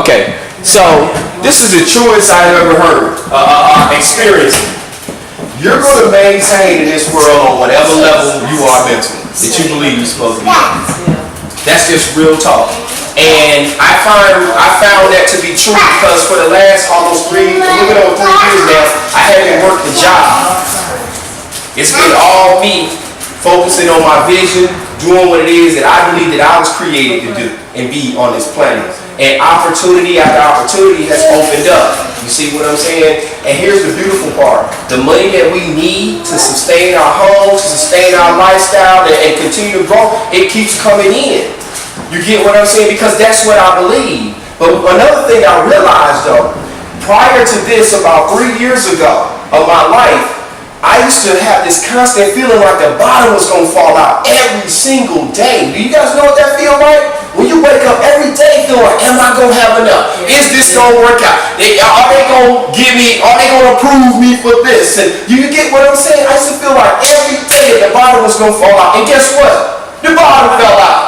Okay, so this is the truest I've ever heard, experienced. You're going to maintain in this world on whatever level you are mentally that you believe you're supposed to be on. That's just real talk. And I found that to be true because for the last almost a little bit over 3 years now, I haven't worked a job. It's been all me focusing on my vision, doing what it is that I believe that I was created to do and be on this planet. And opportunity after opportunity has opened up. You see what I'm saying? And here's the beautiful part. The money that we need to sustain our homes, to sustain our lifestyle, and continue to grow, it keeps coming in. You get what I'm saying? Because that's what I believe. But another thing I realized though, prior to this, about 3 years ago of my life, I used to have this constant feeling like the bottom was going to fall out every single day. Do you guys know what that feels like? When you wake up every day feeling like, am I going to have enough? Is this going to work out? Are they going to give me, are they going to approve me for this? And you get what I'm saying? I used to feel like every day the bottom was going to fall out. And guess what? The bottom fell out.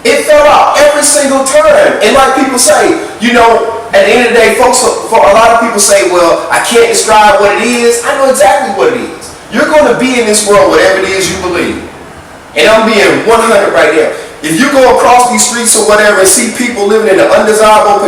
It fell out every single time. And like people say, you know, at the end of the day, folks, for a lot of people say, well, I can't describe what it is. I know exactly what it is. You're going to be in this world whatever it is you believe. And I'm being 100 right now. If you go across these streets or whatever and see people living in an undesirable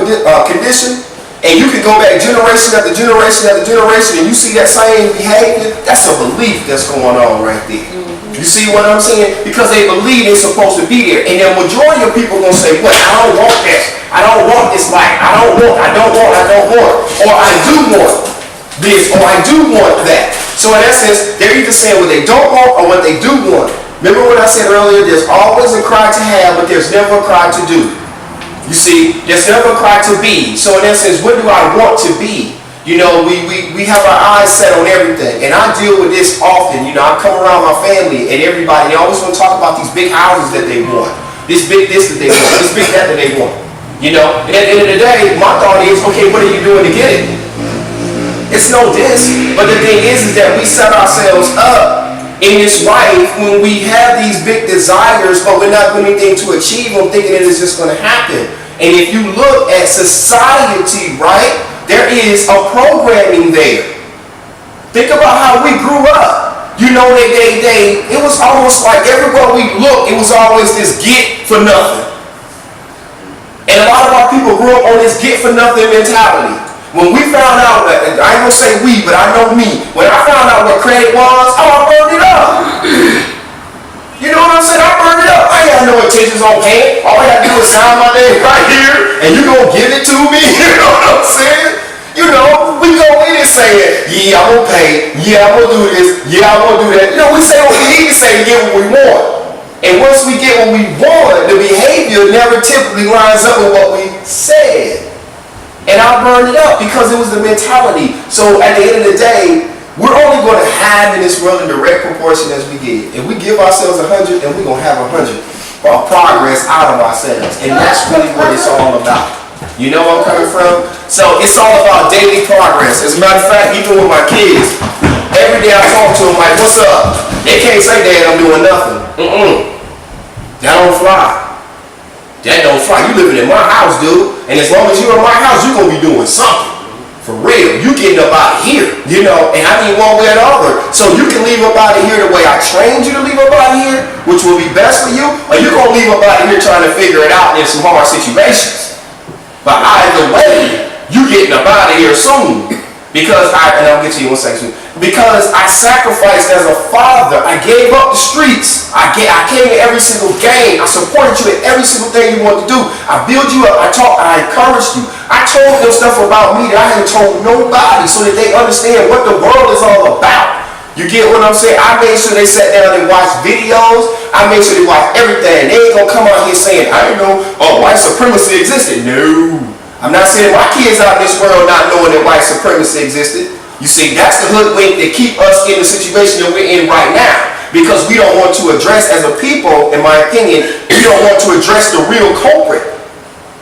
condition, and you can go back generation after generation after generation and you see that same behavior, that's a belief that's going on right there. You see what I'm saying? Because they believe they're supposed to be there. And the majority of people are going to say, well, I don't want this. I don't want this life. I don't want. Or I do want this. Or I do want that. So in essence, they're either saying what they don't want or what they do want. Remember what I said earlier? There's always a cry to have, but there's never a cry to do. You see, there's never a cry to be. So in essence, what do I want to be? You know, we have our eyes set on everything. And I deal with this often. You know, I come around my family and everybody, they always want to talk about these big houses that they want. This big this that they want. This big that they want. You know, and at the end of the day, my thought is, okay, what are you doing to get it? It's no this. But the thing is that we set ourselves up in this life when we have these big desires, but we're not doing anything to achieve them, thinking that it's just going to happen. And if you look at society, right, there is a programming there. Think about how we grew up. You know, it was almost like everywhere we looked, it was always this get for nothing. And a lot of our people grew up on this get for nothing mentality. When we found out, I ain't gonna say we, but I know me. When I found out what credit was, I burned it up. You know what I'm saying? I burned it up. I ain't got no intentions on paying. All I gotta do is sign my name right here, and you gonna give it to me. You know what I'm saying? You know, we go in and saying, yeah, I'm gonna pay. Yeah, I'm gonna do this. Yeah, I'm gonna do that. You know, we say what we need to say to get what we want. And once we get what we want, the behavior never typically lines up with what we said. And I burned it up because it was the mentality. So at the end of the day, we're only going to have in this world in direct proportion as we give. If we give ourselves 100, then we're going to have 100 of progress out of ourselves. And that's really what it's all about. You know where I'm coming from? So it's all about daily progress. As a matter of fact, even with my kids, every day I talk to them like, what's up? They can't say, Dad, I'm doing nothing. That don't fly. That don't fly. You living in my house, dude. And as long as you're in my house, you're going to be doing something. For real. You getting up out of here. You know, and I mean one way or the other. So you can leave up out of here the way I trained you to leave up out of here, which will be best for you, or you're going to leave up out of here trying to figure it out in some hard situations. But either way, you getting up out of here soon. Because and I'll get to you in 1 second. Because I sacrificed as a father. I gave up the streets. I came to every single game. I supported you in every single thing you wanted to do. I built you up. I taught. I encouraged you. I told them stuff about me that I hadn't told nobody, so that they understand what the world is all about. You get what I'm saying? I made sure they sat down and watched videos. I made sure they watched everything. They ain't gonna come out here saying, I didn't know, white supremacy existed. No. I'm not saying my kids out in this world not knowing that white supremacy existed. You see, that's the hoodwink that keep us in the situation that we're in right now. Because we don't want to address, as a people, in my opinion, we don't want to address the real culprit.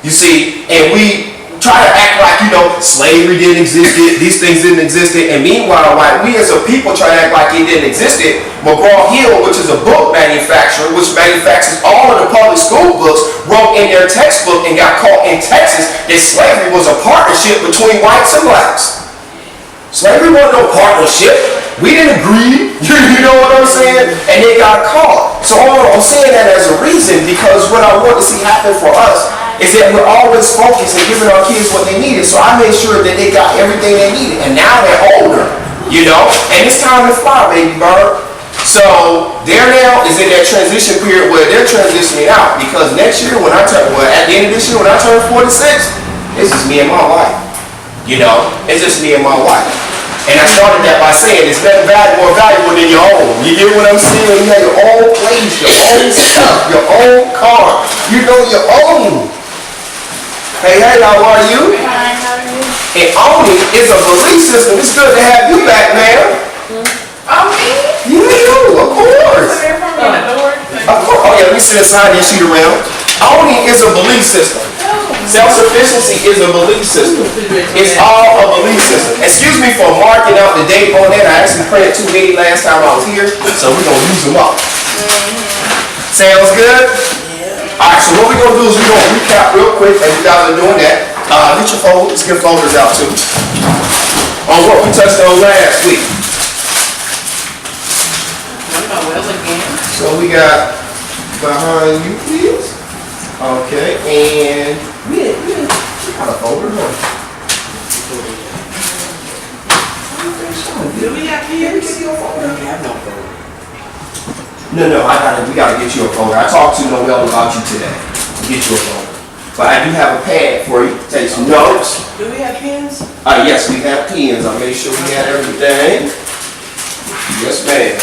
You see, and we try to act like, slavery didn't exist, these things didn't exist, and meanwhile, like we as a people try to act like it didn't exist. McGraw-Hill, which is a book manufacturer, which manufactures all of the public school books, wrote in their textbook and got caught in Texas that slavery was a partnership between whites and blacks. Slavery wasn't no partnership. We didn't agree. You know what I'm saying? And they got caught. So I'm saying that as a reason because what I want to see happen for us is that we're always focused and giving our kids what they needed. So I made sure that they got everything they needed. And now they're older, and it's time to fly, baby bird. So there now is in that transition period where they're transitioning out because next year when at the end of this year when I turn 46, it's just me and my wife. It's just me and my wife. And I started that by saying it's better more valuable than your own. You get what I'm saying? You have your own place, your own stuff, your own car. Your own. Hey, how are you? Hi, how are you? And owning is a belief system. It's good to have you back, man. Oh, me? You, of course. So they're from the door? Of course. Oh, yeah, let me sit aside and shoot around. Owning is a belief system. Self-sufficiency is a belief system. It's all a belief system. Excuse me for marking out the date on that. I actually printed too many last time I was here, so we're going to use them up. Sounds good? Yeah. All right, so what we're going to do is we're going to recap real quick as you guys are doing that. Get your folders, get folders out too. On what we touched on last week. So we got behind you, please. Okay, and we got a folder, huh? Do we have here? We have no folder. No, we gotta get you a folder. I talked to Noel about you today. I'll get you a folder. But I do have a pad for you to take some notes. Do we have pens? Yes, we have pens. I'll make sure we have everything. Yes, ma'am.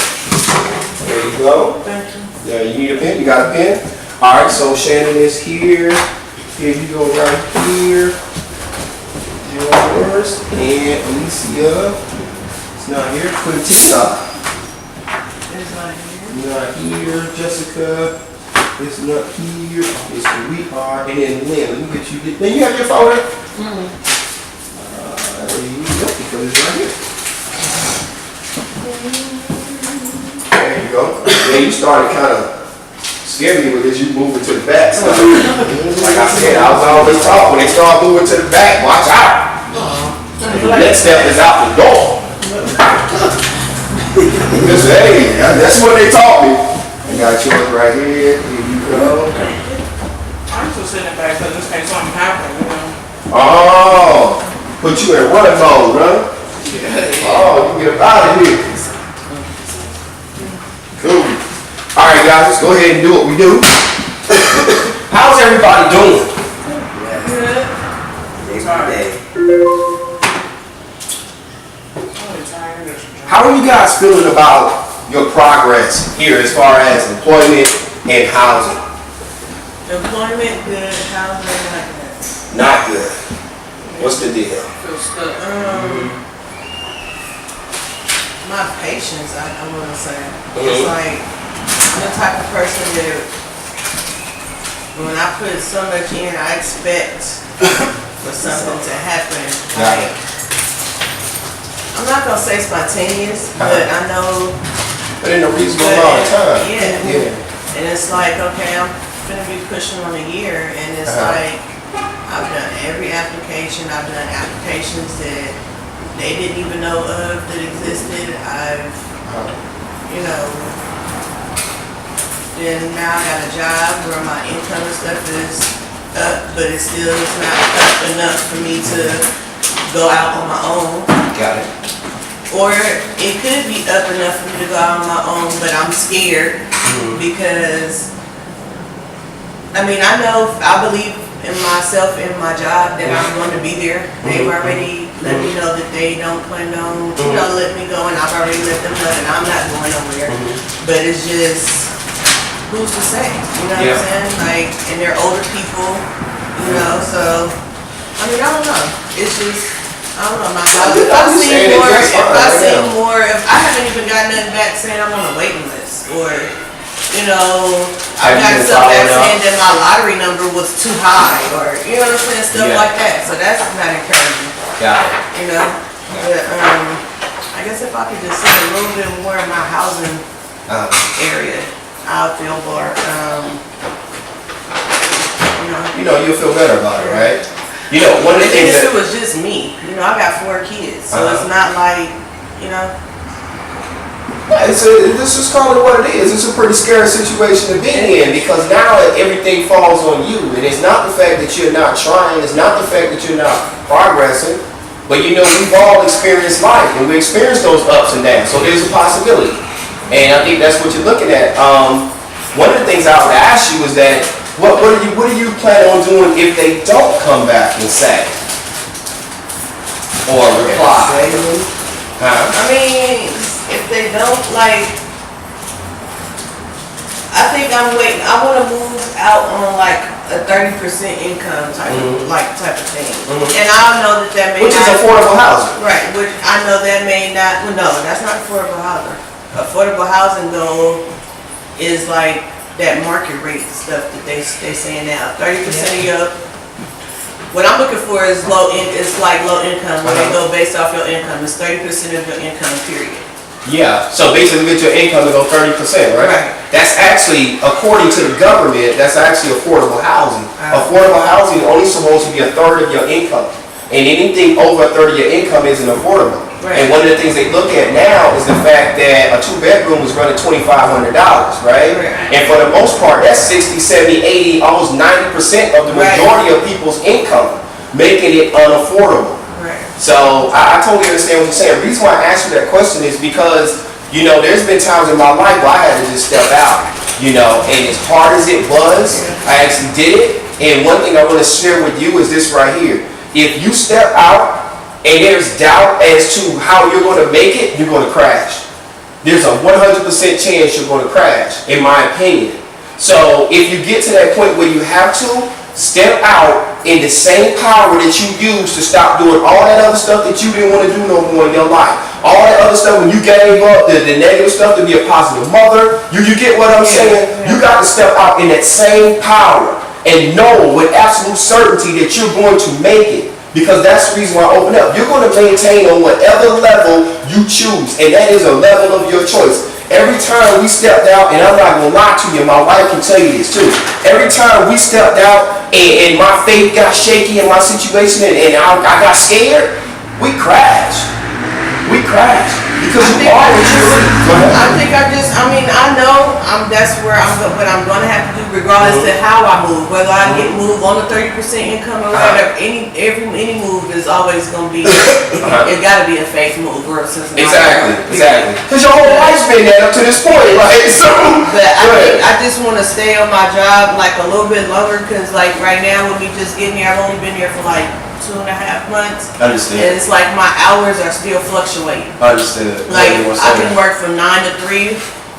There you go. Thank you. Yeah, you need a pen? You got a pen? Alright, so Shannon is here. Here you go right here. Yours. And Alicia. It's not here. Quintina. It's not here. Not here. Jessica. It's not here. It's sweetheart. And then Lynn. Let me get you. Then you have your folder? Mm-hmm. There you go. Because it's right here. There you go. Yeah, you started kind of scared me because you moving to the back. So, like I said, I was always taught when they start moving to the back, watch out. The next step is out the door. Just, hey, that's what they taught me. I got yours right here. Here you go. I'm just sitting back because this case something happened, Oh, put you in run mode, huh? Oh, you get up out of here. Cool. Alright guys, let's go ahead and do what we do. How's everybody doing? Good. How are you guys feeling about your progress here as far as employment and housing? Employment good, housing not good. Not good. What's the deal? Feel stuck. My patience, I want to say. It's like, I'm the type of person that when I put so much in, I expect for something to happen. Like, I'm not going to say spontaneous, but I know. But in a reasonable amount of time. Yeah. And it's like, okay, I'm going to be pushing on a year, and it's like, I've done every application. I've done applications that they didn't even know of that existed. I've, then now I got a job where my income and stuff is up, but it still is not up enough for me to go out on my own. Got it. Or it could be up enough for me to go out on my own, but I'm scared because, I believe in myself and my job that I'm going to be there. They've already let me know that they don't plan on, let me go, and I've already let them know that I'm not going nowhere. But it's just, who's to say? You know what I'm saying? Like, and they're older people, so, I don't know. It's just, I don't know, my God. If I haven't even gotten nothing back saying I'm on a waiting list, or you know, I Have you got been stuff following that up? saying that my lottery number was too high, or, you know what I'm saying, stuff Yeah. like that. So that's not encouraging, Got it. you know. But, I guess if I could just see a little bit more in my housing area, I'll feel more, You know, you'll feel better about it, right? You know, one of the the thing things is, that it was just me. You know, I got 4 kids, so it's not like, you know. yeah, this is call it what it is. It's a pretty scary situation to be in because now everything falls on you, and it's not the fact that you're not trying, it's not the fact that you're not progressing, but you know we've all experienced life, and we experience those ups and downs. So there's a possibility, and I think that's what you're looking at. One of the things I would ask you is that what do you plan on doing if they don't come back and say or reply? Huh? I mean, if they don't, like, I think I'm waiting. I want to move out on like a 30% income type of thing. And I know that may Which is not, affordable housing. right, which I know that may not, well, no, that's not affordable housing. Affordable housing though is like that market rate stuff that they saying now. 30% of your, what I'm looking for is low income, where they go based off your income. It's 30% of your income, period. Yeah, so basically get your income to go 30%, right? Right. That's actually, according to the government, that's actually affordable housing. Affordable housing is only supposed to be a third of your income. And anything over a third of your income isn't affordable. Right. And one of the things they look at now is the fact that a 2-bedroom is running $2,500, right? And for the most part, that's 60, 70, 80, almost 90% of the majority of people's income, making it unaffordable. So I totally understand what you're saying. The reason why I asked you that question is because, you know, there's been times in my life where I had to just step out, you know, and as hard as it was, I actually did it. And one thing I want to share with you is this right here. If you step out and there's doubt as to how you're going to make it, you're going to crash. There's a 100% chance you're going to crash, in my opinion. So if you get to that point where you have to, step out in the same power that you used to stop doing all that other stuff that you didn't want to do no more in your life. All that other stuff when you gave up, the negative stuff to be a positive mother. You get what I'm saying? You got to step out in that same power and know with absolute certainty that you're going to make it. Because that's the reason why I open up. You're going to maintain on whatever level you choose. And that is a level of your choice. Every time we stepped out, and I'm not going to lie to you, my wife can tell you this too. Every time we stepped out and my faith got shaky in my situation and I got scared, we crashed. We crashed. Because you are what you believe. I know that's where what I'm going to have to do regardless to how I move. Whether I get moved on the 30% income or whatever, any move is always going to be, it got to be a faith move. Exactly. Because your whole life's been there up to this point, right? So, but I just want to stay on my job like a little bit longer because like right now with me just getting here, I've only been here for like 2.5 months. Understood. And it's like my hours are still fluctuating. Understood. Like I can work from 9 to 3,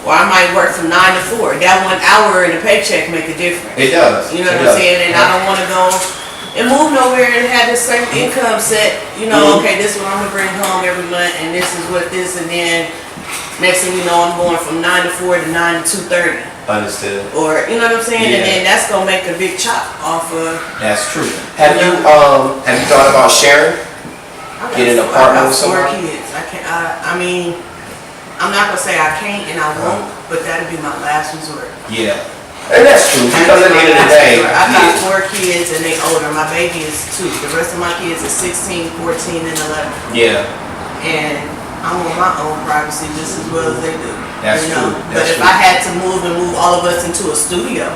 or I might work from 9 to 4. That 1 hour in a paycheck make a difference. It does. You know what I'm saying? And I don't want to go and move nowhere and have this certain income set. You know, okay, this is what I'm gonna bring home every month, and this is what this, and then next thing you know, I'm going from 9 to 4 to 9 to 2:30. Understood. Or you know what I'm saying? Yeah. And then that's gonna make a big chop off of. That's true. Have you thought about sharing? Get an apartment with I got 4 someone? kids. I mean, I'm not gonna say I can't and I won't, but that'd be my last resort. Yeah. And that's true, because at the end of the day, I got 4 kids and they older. My baby is 2. The rest of my kids are 16, 14, and 11. yeah, And I want my own privacy just as well as they do. That's you know? true. But That's if true. I had to move all of us into a studio,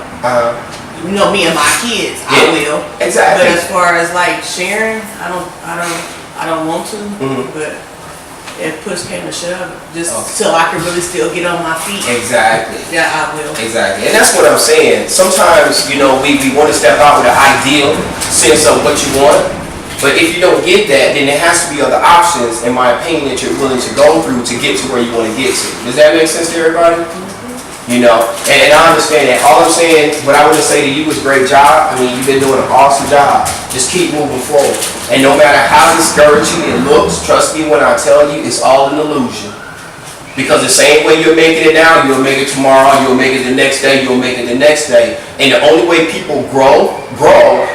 you know, me and my kids, I will. Exactly. But as far as like sharing, I don't want to. But if push came to shove, just till I can really still get on my feet. Exactly. Yeah, I will. Exactly. And that's what I'm saying. Sometimes, you know, we want to step out with an ideal sense of what you want. But if you don't get that, then there has to be other options, in my opinion, that you're willing to go through to get to where you want to get to. Does that make sense to everybody? You know, and I understand that. All I'm saying, what I want to say to you is great job. I mean, you've been doing an awesome job. Just keep moving forward. And no matter how discouraging it looks, trust me when I tell you, it's all an illusion. Because the same way you're making it now, you'll make it tomorrow, you'll make it the next day, you'll make it the next day. And the only way people grow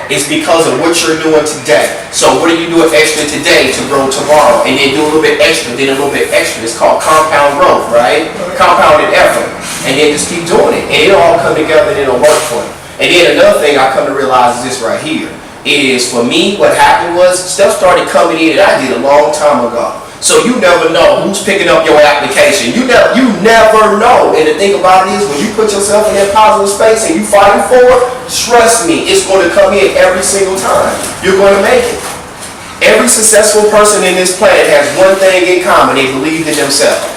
is because of what you're doing today. So what are you doing extra today to grow tomorrow? And then do a little bit extra, then a little bit extra. It's called compound growth, right? Compounded effort. And then just keep doing it. And it'll all come together and it'll work for you. And then another thing I come to realize is this right here. Is for me, what happened was stuff started coming in that I did a long time ago. So you never know who's picking up your application. You never know. And the thing about it is, when you put yourself in that positive space and you fighting for it, trust me, it's going to come in every single time. You're going to make it. Every successful person in this planet has one thing in common. They believed in themselves.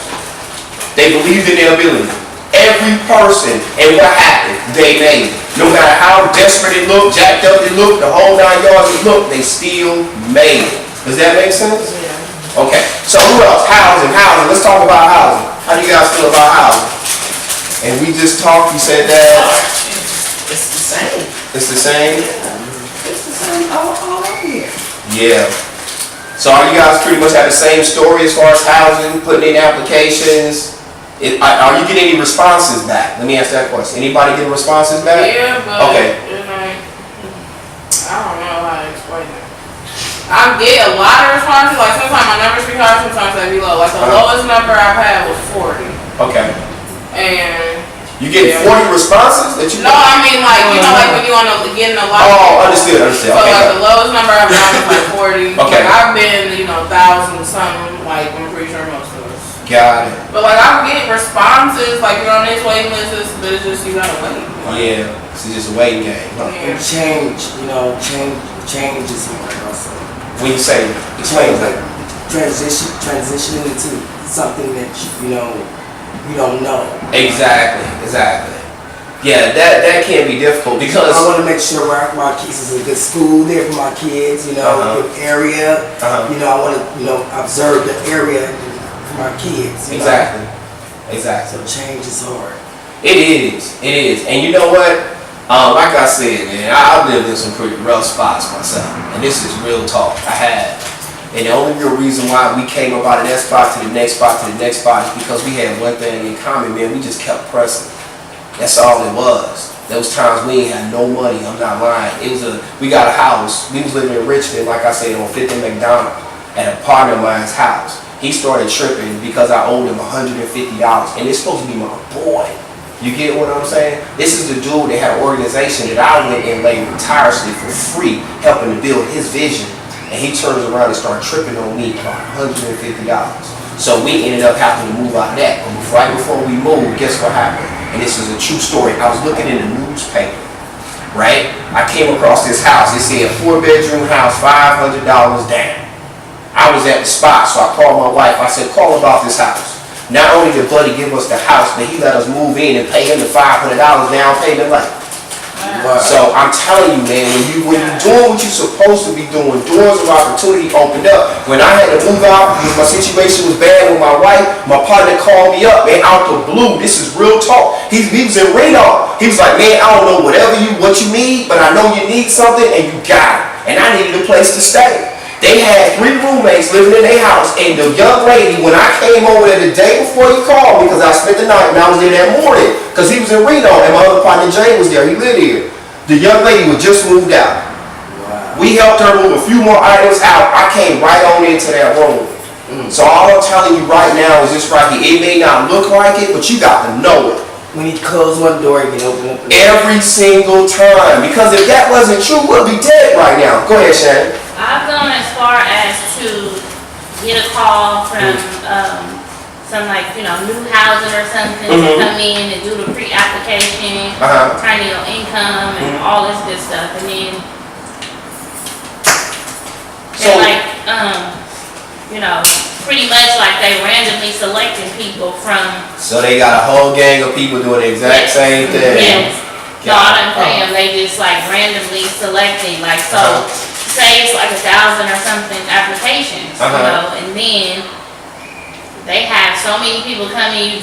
They believed in their ability. Every person, and what happened? They made it. No matter how desperate it looked, jacked up it looked, the whole 9 yards it looked, they still made it. Does that make sense? Okay, so who else? Housing. Let's talk about housing. How do you guys feel about housing? And we just talked, you said that. It's the same. It's the same? It's the same all over here. Yeah. So are you guys pretty much have the same story as far as housing, putting in applications? Are you getting any responses back? Let me ask that question. Anybody getting responses back? Yeah, but okay. I don't know how to explain it. I get a lot of responses. Like sometimes my numbers be high, sometimes they be low. Like the lowest number I've had was 40. Okay. And you get 40 responses that you? No, I mean like like when you want to get in a lot. Oh, understood. So okay, like the lowest number I've gotten is like 40. Okay. Like I've been 1,000 something. Like I'm pretty sure most of us. Got it. But like I'm getting responses. Like you're on this waiting list, but it's just you gotta wait. Yeah, it's just a waiting game. Huh? And change is hard also. When you say explain that, transitioning into something that you don't know. Exactly. Yeah, that can be difficult because I want to make sure my kids is a good school there for my kids. Good area. I want to observe the area for my kids. Exactly. So change is hard. It is, and you know what? Like I said, man, I've lived in some pretty rough spots myself, and this is real talk. I have. And the only real reason why we came up out of that spot to the next spot to the next spot is because we had one thing in common, man. We just kept pressing. That's all it was. Those times we ain't had no money. I'm not lying. We got a house. We was living in Richmond, like I said, on 5th and McDonald, at a partner of mine's house. He started tripping because I owed him $150, and it's supposed to be my boy. You get what I'm saying? This is the dude that had an organization that I went and labored tirelessly for free, helping to build his vision. And he turns around and starts tripping on me about $150. So we ended up having to move out of that. But right before we moved, guess what happened? And this is a true story. I was looking in the newspaper, right? I came across this house. It said 4-bedroom house, $500 down. I was at the spot, so I called my wife. I said, call about this house. Not only did Buddy give us the house, but he let us move in and pay him the $500 down payment late. Wow. So I'm telling you, man, when you're doing what you're supposed to be doing, doors of opportunity opened up. When I had to move out because my situation was bad with my wife, my partner called me up, man, out the blue. This is real talk. He was in Reno. He was like, man, I don't know what you need, but I know you need something and you got it. And I needed a place to stay. They had 3 roommates living in their house, and the young lady, when I came over there the day before he called me, because I spent the night and I was there that morning, because he was in Reno and my other partner Jay was there, he lived here. The young lady was just moved out. Wow. We helped her move a few more items out. I came right on into that room. So all I'm telling you right now is this right here. It may not look like it, but you got to know it. When he closed one door, he can open up every single time. Because if that wasn't true, we'll be dead right now. Go ahead, Shannon. I've gone as far as to get a call from some new housing or something to come in and do the pre-application, turn in your income and all this good stuff, and then pretty much like they randomly selecting people from. So they got a whole gang of people doing the exact same thing. Yes. No, I don't pay them. They just randomly selecting say it's 1,000 or something applications, and then they have so many people coming,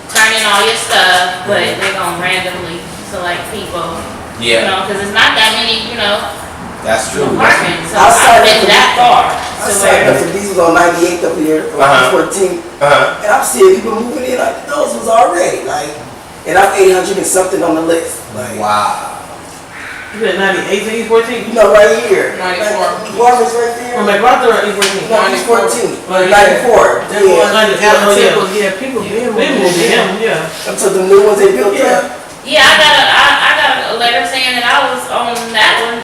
turn in all your stuff, but they're gonna randomly select people. Yeah. Because it's not that many, That's true. apartments. So I've been that far. I signed up for these was on 98th up here, on 14th. And I'm seeing people moving in like those was already like, and I'm 800 and something on the list. Like, Wow. You said 98, East 14? you know, right here. 94. Warren's right there. From MacArthur or East 14? No, East 14. Oh, yeah. 94. That's Yeah. one like the temple. Yeah, people been moving in, yeah. Up to the new ones they built up. Yeah, I got a letter saying that I was on that one